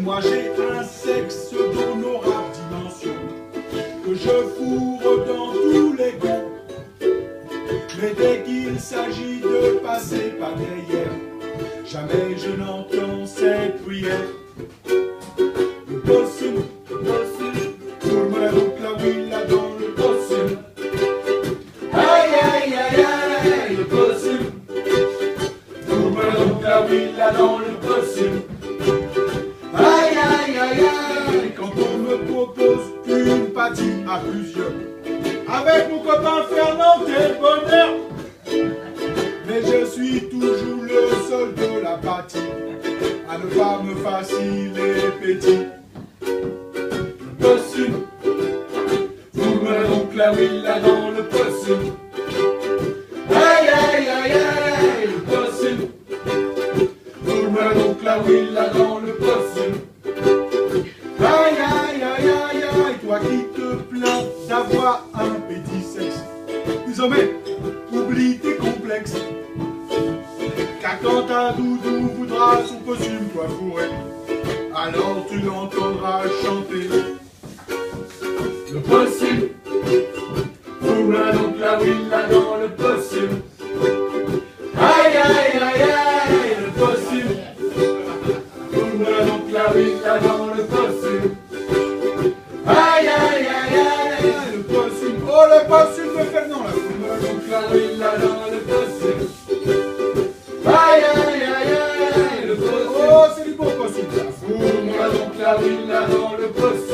Moi j'ai un sexe d'honorable dimension que je fourre dans tous les goûts. Mais dès qu'il s'agit de passer par derrière, jamais je n'entends cette prière. Le possum, tourne la boucle la willa dans le possum. Aïe aïe aïe aïe, le possum. Tourne la boucle la willa dans le possum. Aïe aïe aïe aïe, quand on me propose une partie à plusieurs, avec mon copain Fernand, quel bonheur! Mais je suis toujours le seul de la partie à ne pas me faciliter petit. Le possum, vous donc la willa dans le possum. Aïe aïe aïe aïe, le possum, vous donc la willa dans le possum. Aïe aïe aïe aïe aïe, toi qui te plains d'avoir un petit sexe, désormais oublie tes complexes. Car quand un doudou voudra son costume toi fourré, alors tu l'entendras chanter. Le possum, ouvre donc la willa dans le possum. Aïe aïe aïe aïe, le possum, ouvre donc la willa dans le possum. Aïe aïe aïe aïe, le possum, oh le possum de Fernand là, ouvre donc la willa dans le possum. Aïe aïe aïe aïe, le possum, oh c'est du bon possum là, ouvre donc la willa dans le possum.